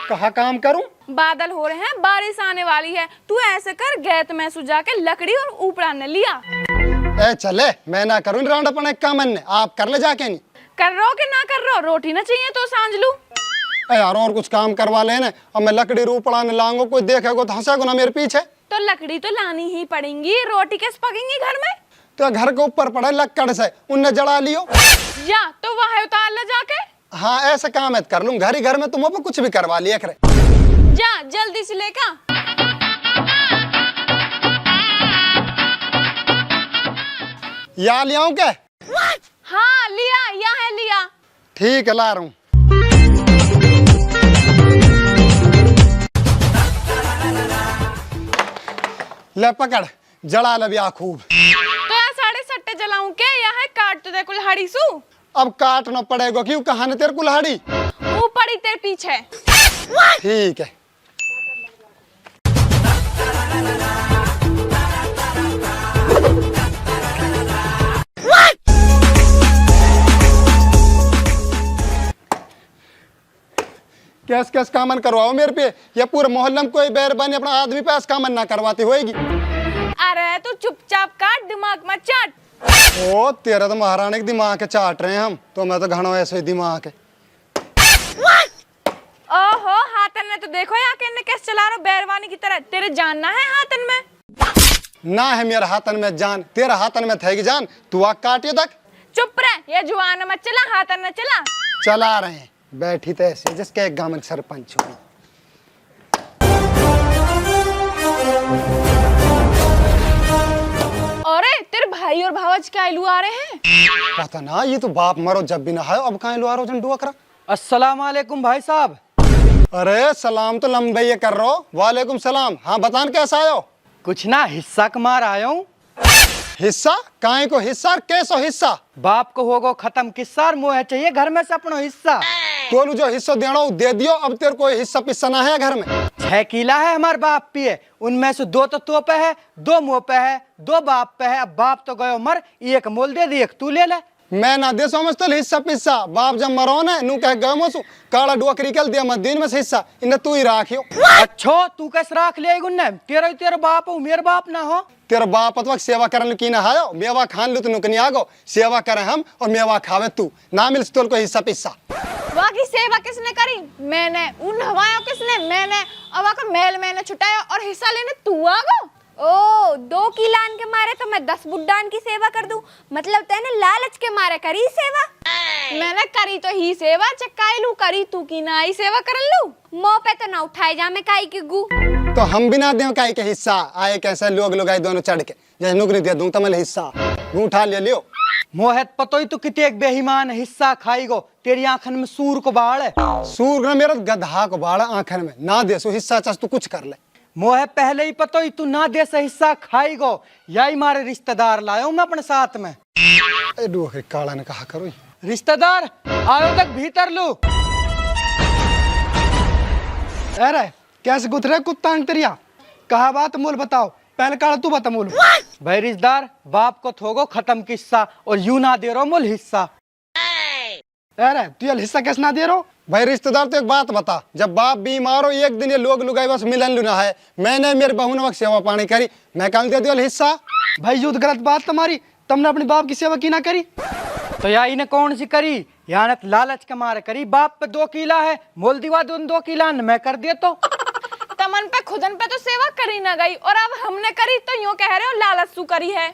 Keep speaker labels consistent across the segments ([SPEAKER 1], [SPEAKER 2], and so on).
[SPEAKER 1] कहाँ काम करूं?
[SPEAKER 2] बादल हो रहे हैं, बारिश आने वाली है। तू ऐसे कर, गैत में सुझा के लकड़ी और ऊपर ने लिया।
[SPEAKER 1] ए चले, मैं ना करूं राउंड अपन एक काम ने, आप कर ले जाके। नहीं
[SPEAKER 2] कर रहो कि ना कर रहो, रोटी ना चाहिए तो सांझ लू।
[SPEAKER 1] यार और कुछ काम करवा लेने, और मैं लकड़ी रूपड़ाने लाऊंगा, कोई देखेगा तो हंसेगा ना मेरे पीछे।
[SPEAKER 2] तो लकड़ी तो लानी ही पड़ेगी, रोटी कैसे पकेंगी घर में?
[SPEAKER 1] तो घर के ऊपर पड़े लक्कड़ से, उनने जला लियो।
[SPEAKER 2] जा तो वहां उतार ले जाके।
[SPEAKER 1] हाँ ऐसे काम है कर लूं, घर ही घर में तुम पे कुछ भी करवा लिया करे।
[SPEAKER 2] जा जल्दी से लेकर।
[SPEAKER 1] या ले आऊं क्या?
[SPEAKER 2] हाँ लिया, यहाँ है लिया।
[SPEAKER 1] ठीक है ला रहा हूं। ले पकड़, जला ले बिया खूब।
[SPEAKER 2] तो यार साढ़े सट्टे जलाऊं क्या? यहाँ है काट तो दे कुल्हाड़ी सू।
[SPEAKER 1] अब काटना पड़ेगा, क्यों कहा न तेरे कुल्हाड़ी?
[SPEAKER 2] वो पड़ी तेरे पीछे।
[SPEAKER 1] ठीक है। कैस कैस कामन करवाओ मेरे पे, या पूरे मोहल्ले में कोई बैरबानी अपना आदमी पे कामन ना करवाती होएगी।
[SPEAKER 2] अरे तू चुपचाप काट, दिमाग मत चाट।
[SPEAKER 1] ओ तेरा तो महारानी के दिमाग के चाट रहे हैं हम, तो मैं तो घणो ऐसे ही दिमाग है।
[SPEAKER 2] ओहो हाथन ने तो देखो यार किन्ने कैसे चला रहा बैरवानी की तरह। तेरे जानना है हाथन में?
[SPEAKER 1] ना है मेरा हाथन में जान, तेरा हाथन में थेगी जान। तू आ काटियो तक
[SPEAKER 2] चुप रह, ये जुआन मत चला, हाथन न चला।
[SPEAKER 1] चला रहे हैं, बैठी तो ऐसे जिसके एक गांव में सरपंच हो।
[SPEAKER 2] अरे तेरे भाई और भावज क्या इलू आ रहे हैं?
[SPEAKER 1] पता ना, ये तो बाप मरो जब भी ना है, अब कहाँ लो आ रहा हो करा।
[SPEAKER 3] अस्सलाम वालेकुम भाई साहब।
[SPEAKER 1] अरे सलाम तो लंबे ये कर रहा हो। वालेकुम सलाम। हाँ बतान कैसा आयो?
[SPEAKER 3] कुछ ना हिस्सा कमार आया हूँ।
[SPEAKER 1] हिस्सा काहे को हिस्सा, कैसो हिस्सा?
[SPEAKER 3] बाप को होगो खत्म किस्सा, मोह चाहिए घर में से अपनो हिस्सा।
[SPEAKER 1] तोलू जो हिस्सा देना हो दे दियो, अब तेरे को हिस्सा पिस्सा ना है घर में।
[SPEAKER 3] 6 किला है हमारे बाप पिए, उनमें से 2 तो पे है, 2 मुँह पे है, 2 बाप पे है। अब बाप तो गयो मर, एक मोल दे दी, एक तू ले ले।
[SPEAKER 1] मैं ना दे समझते हिस्सा पिस्सा, बाप जब मरो ने नू कह गयो मसु काला डोकरी कल दिया मत दिन में से हिस्सा, इन्हें तू ही राखियो।
[SPEAKER 3] अच्छो तू कैसे राख ले गुन्ने, तेरा बाप हो, मेरा बाप ना हो।
[SPEAKER 1] तेरा बाप अतवा सेवा करने की ना आयो, मेवा खान लू तो नुकनी आगो, सेवा करे हम और मेवा खावे तू, ना मिल तोल को हिस्सा पिस्सा।
[SPEAKER 2] वाकी सेवा किसने करी? मैंने। उन हवाया किसने? मैंने। अब का मेल मैंने छुटाया और हिस्सा लेने तू आ गो।
[SPEAKER 4] ओ 2 किलान के मारे तो मैं 10 बुड्ढान की सेवा कर दूं, मतलब तेने लालच के मारे करी सेवा।
[SPEAKER 2] मैंने करी तो ही सेवा, चक्काई लू करी तू की ना आई सेवा कर लू।
[SPEAKER 4] मुंह पे तो ना उठाए जा मैं काई की गु।
[SPEAKER 1] तो हम भी ना दें काई के हिस्सा, आए कैसे लोग आए दोनों चढ़ के, जैसे नुकरी दे दूं तमल हिस्सा गू उठा ले लियो।
[SPEAKER 3] मोहित पतो ही तू कितने एक बेईमान हिस्सा खाई गो, तेरी आंखन में सूर को बाढ़ है।
[SPEAKER 1] सूर ना मेरा गधा को बाढ़ आंखन में, ना दे सो हिस्सा चास तू कुछ कर ले।
[SPEAKER 3] मोह पहले ही पतो ही तू ना दे से हिस्सा खाई गो, यही मारे रिश्तेदार लायो मैं अपने साथ में।
[SPEAKER 1] डोकरी काला ने कहा करो,
[SPEAKER 3] रिश्तेदार आओ तक भीतर लू।
[SPEAKER 5] अरे कैसे गुथरे कुत्ता तेरिया, कहा बात मूल बताओ, पहले काला तू बता मूल।
[SPEAKER 3] भाई रिश्तेदार बाप को थोगो खत्म किस्सा और यूं ना दे रो मूल हिस्सा।
[SPEAKER 5] अरे तू ये हिस्सा कैसे ना दे रो?
[SPEAKER 1] भाई रिश्तेदार तो एक बात बता, जब बाप बीमार हो एक दिन ये लोग लुगाई बस मिलन लुना है, मैंने मेरे बहू ने वक्त सेवा पानी करी, मैं कल दे दियो हिस्सा।
[SPEAKER 5] भाई युद्ध गलत बात तुम्हारी, तुमने अपने बाप की सेवा की ना करी
[SPEAKER 3] तो या इन्हें कौन सी करी, यहाँ लालच के मारे करी। बाप पे 2 किला है, मोल दिवा दो 2 किला मैं कर दिया तो।
[SPEAKER 2] तमन पे खुदन पे तो सेवा करी ना गई, और अब हमने करी तो यूं कह रहे हो लालच सू करी है।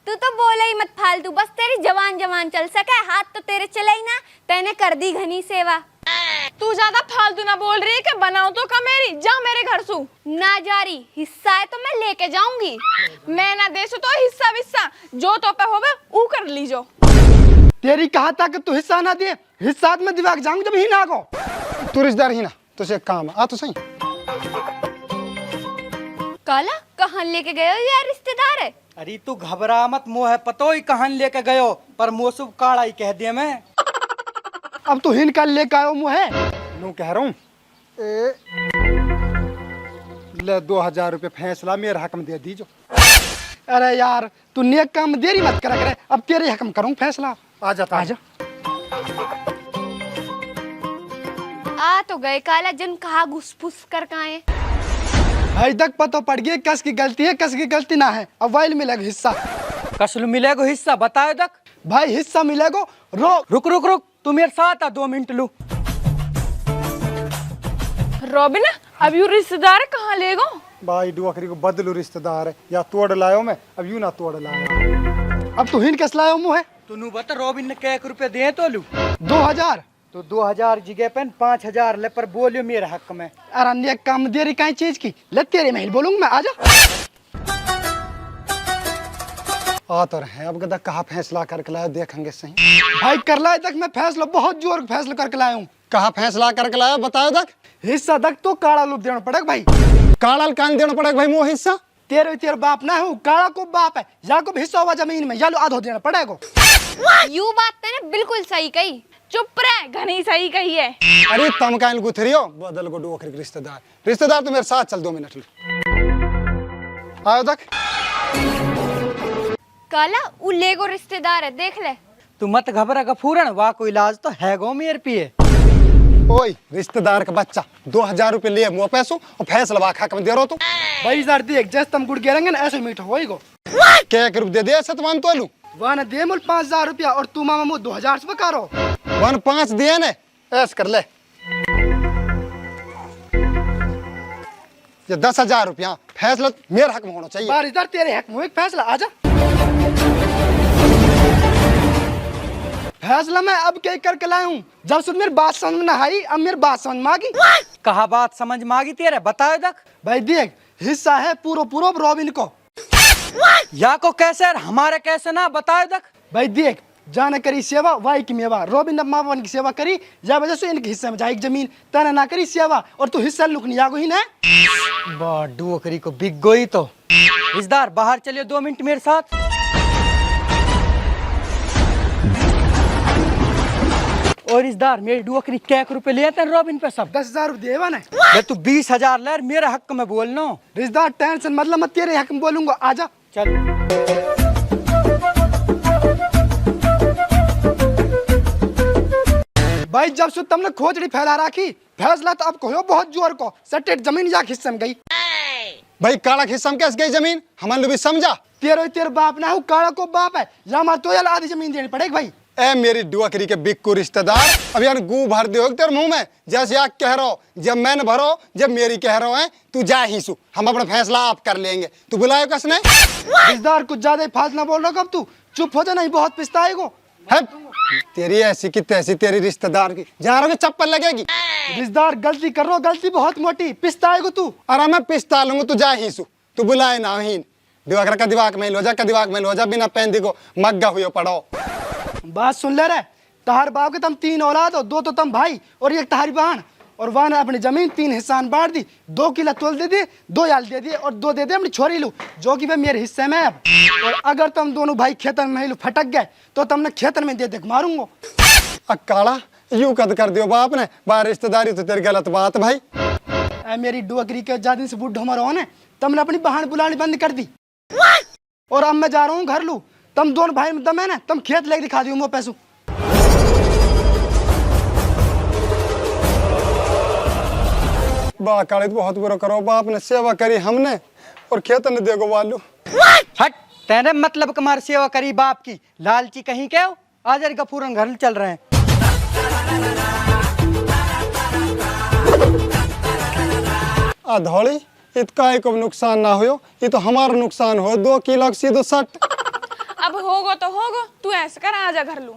[SPEAKER 4] तू तो बोला ही मत फालतू, बस तेरी जवान जवान चल सके, हाथ तो तेरे चले ही ना, तेने कर दी घनी सेवा।
[SPEAKER 2] तू ज्यादा फालतू ना बोल रही है कि बनाओ तो का मेरी, जा मेरे घर सू।
[SPEAKER 4] ना जारी हिस्सा है तो मैं लेके जाऊंगी।
[SPEAKER 2] मैं ना देसू तो हिस्सा विस्सा जो तो पे होवे ऊ कर लीजो।
[SPEAKER 5] तेरी कहा था कि तू हिस्सा ना दे, हिस्सा में दिमाग जाऊंग जब ही ना को।
[SPEAKER 1] तू रिश्तेदार ही ना, तुझे एक काम आ तो सही।
[SPEAKER 4] काला कहाँ लेके गए हो यार, रिश्तेदार है?
[SPEAKER 3] अरे तू घबरा मत, मोह पतो ही कहां लेके गयो, पर मोसुब काड़ा ही कह दिया मैं।
[SPEAKER 5] अब तू हिन कल लेके आयो मुँह है
[SPEAKER 1] नू कह रहा हूँ ले 2000 रुपये फैसला मेरे हक में दे दीजो।
[SPEAKER 5] अरे यार तू नेक काम देरी मत करा करे, अब तेरे हक में करूँ फैसला।
[SPEAKER 1] आ जाता
[SPEAKER 5] आजा।
[SPEAKER 4] आ तो गए काला जन कहा घुस फुस कर काए।
[SPEAKER 5] भाई तक पता पड़ गया कस की गलती है कस की गलती ना है। अब वाइल मिलेगा हिस्सा।
[SPEAKER 3] कसलू मिलेगो हिस्सा बताओ तक।
[SPEAKER 5] भाई हिस्सा मिलेगा। रो
[SPEAKER 3] रुक रुक रुक तू मेरे साथ आ 2 मिनट लू।
[SPEAKER 2] रॉबिन अब यू रिश्तेदार कहाँ ले गो?
[SPEAKER 1] भाई डुअकरी को बदलू रिश्तेदार है या तोड़ लायो मैं अब यूं ना तोड़ लायो।
[SPEAKER 5] अब तू हिन कस लायो मुँह है।
[SPEAKER 3] तू बता रोबिन ने क्या रुपये दिए तो लू
[SPEAKER 5] 2000।
[SPEAKER 3] तो 2000 जगह पे 5000 ले पर बोलियो मेरे हक में।
[SPEAKER 5] अरे अन्य काम देरी कहीं चीज की ले तेरे महल बोलूंगा मैं। आजा
[SPEAKER 1] आ तो रहे अब गदा कहा फैसला करके लाया देखेंगे सही।
[SPEAKER 5] भाई कर लाए तक मैं फैसला बहुत जोर का फैसला करके लाया हूँ।
[SPEAKER 1] कहा फैसला करके लाया बताओ तक।
[SPEAKER 5] हिस्सा तक तो काला लूप देना पड़ेगा भाई।
[SPEAKER 1] काला कान देना पड़ेगा भाई मोह हिस्सा।
[SPEAKER 5] तेरे बाप ना हूँ काला को बाप है या को भी हिस्सा हुआ जमीन में या लो आधो देना पड़ेगा।
[SPEAKER 4] यू बात तने बिल्कुल सही कही।
[SPEAKER 2] चुप रह, घनी सही कही है।
[SPEAKER 1] अरे तम कान गुथरियो बदल को डुअकरी के रिश्तेदार। रिश्तेदार तो मेरे साथ चल 2 मिनट आयो तक।
[SPEAKER 4] काला उ लेगो रिश्तेदार है देख ले।
[SPEAKER 3] तू मत घबरा गफूरन वाह कोई इलाज तो है गो मेरे पिए।
[SPEAKER 1] ओए रिश्तेदार का बच्चा 2000 रुपये लिए मुँह पैसों और फैसला वाखा कम दे रहो तू।
[SPEAKER 5] भाई यार देख जैसे तुम गुड़ गिरेंगे ना ऐसे मीठा होएगा।
[SPEAKER 1] क्या 1 रुपये दे ऐसा तो तो लू
[SPEAKER 5] वहाँ ना दे मुल 5000 रुपया और तू मामा मुँह 2000 से बका रहो।
[SPEAKER 1] 1.5 दिए ने ऐस कर ले। ये 10,000 रुपया फैसला मेरे हक में होना चाहिए।
[SPEAKER 5] बार इधर तेरे हक में एक फैसला आजा। फैसला मैं अब क्या करके लाया हूँ। जब से मेरी बात समझ में ना आई अब मेरी बात समझ में आ गई।
[SPEAKER 3] कहा बात समझ में आ गई तेरे बताओ तक।
[SPEAKER 5] भाई देख हिस्सा है पूरा पूरा रॉबिन को।
[SPEAKER 3] या को कैसे और हमारे कैसे ना बताओ तक।
[SPEAKER 5] भाई देख जाना करी सेवा वाई की मेवा। रॉबिन अब माँ बहन की सेवा करी या वजह से इनके हिस्से में जाएगी जमीन तना ना करी सेवा और तू हिस्सा लुकनी आगो ही ना।
[SPEAKER 3] बा डुअकरी को बिक गई तो। रिश्तेदार बाहर चलिए 2 मिनट मेरे साथ। और रिश्तेदार मेरी डुअकरी क्या रुपए लेते हैं रॉबिन पे सब।
[SPEAKER 5] 10,000 रुपये देवा ना।
[SPEAKER 3] मैं तू 20,000 ले मेरे हक में बोलना।
[SPEAKER 5] रिश्तेदार टेंशन मतलब मैं तेरे हक में बोलूंगा आजा।
[SPEAKER 3] चल
[SPEAKER 5] भाई जब से तुमने खोजड़ी फैला रखी फैसला तो अब कहो बहुत जोर को सटेट जमीन या हिस्से में गई।
[SPEAKER 1] भाई काला के हिस्सा में कैसे गई जमीन हमारे भी समझा।
[SPEAKER 5] तेरे बाप ना हो काला को बाप है या मार तो यार आधी जमीन देनी पड़ेगी भाई।
[SPEAKER 1] ए मेरी डुअकरी के बिक्कू रिश्तेदार अब यार गू भर दे तेरे मुंह में जैसे आप कह रहे हो जब मैंने भरो जब मेरी कह रहे हो तू जा ही सु हम अपना फैसला आप कर लेंगे। तू बुलाए कसने
[SPEAKER 5] रिश्तेदार कुछ ज्यादा ही फालतू ना बोल रहा कब तू चुप हो जा नहीं बहुत पिछताएगो।
[SPEAKER 1] है तेरी ऐसी की तैसी तेरी रिश्तेदार की जा रहा चप्पल लगेगी।
[SPEAKER 5] रिश्तेदार गलती कर रहा गलती बहुत मोटी पिछताएगो तू।
[SPEAKER 1] अरे मैं पिछता लूंगा तू जा ही सु तू बुलाए ना ही दिवाकर का दिमाग में लो जा का दिमाग में लो जा बिना पेंदी को मग्गा हुए पड़ो।
[SPEAKER 5] बात सुन ले रहे तहार बाप के तुम 3 औलाद हो 2 तो तुम भाई और 1 तहारी बहन और वहाँ ने अपनी जमीन 3 हिस्सा बांट दी 2 किला तोल दे दिए 2 याल दे दिए और 2 दे दे अपनी छोरी लू जो कि भाई मेरे हिस्से में अब। और अगर तुम दोनों भाई खेतन में फटक गए तो तुमने खेतन में दे मारूंगा।
[SPEAKER 1] काला यूं कद कर दियो बाप ने बाहर रिश्तेदारी तो तेरी गलत बात भाई।
[SPEAKER 5] मेरी डुअकरी के जादी से बुढ़ मरो ने तुमने अपनी बहन बुलानी बंद कर दी और अब मैं जा रहा हूँ घर लू। तुम दोनों भाई में दम है ना तुम खेत लेके दिखा दियो मुँह पैसों।
[SPEAKER 1] बा काले तो बहुत बुरा करो बाप ने सेवा करी हमने और खेत ने देखो वालू।
[SPEAKER 3] हट तेरे मतलब कमार सेवा करी बाप की लालची कहीं क्या हो। आज गफूरन घर चल रहे हैं।
[SPEAKER 1] धौली इतना को नुकसान ना हो ये तो हमारा नुकसान हो 2 किलो सीधो 60।
[SPEAKER 2] अब होगो तो होगो तू ऐसे कर आजा घर लू।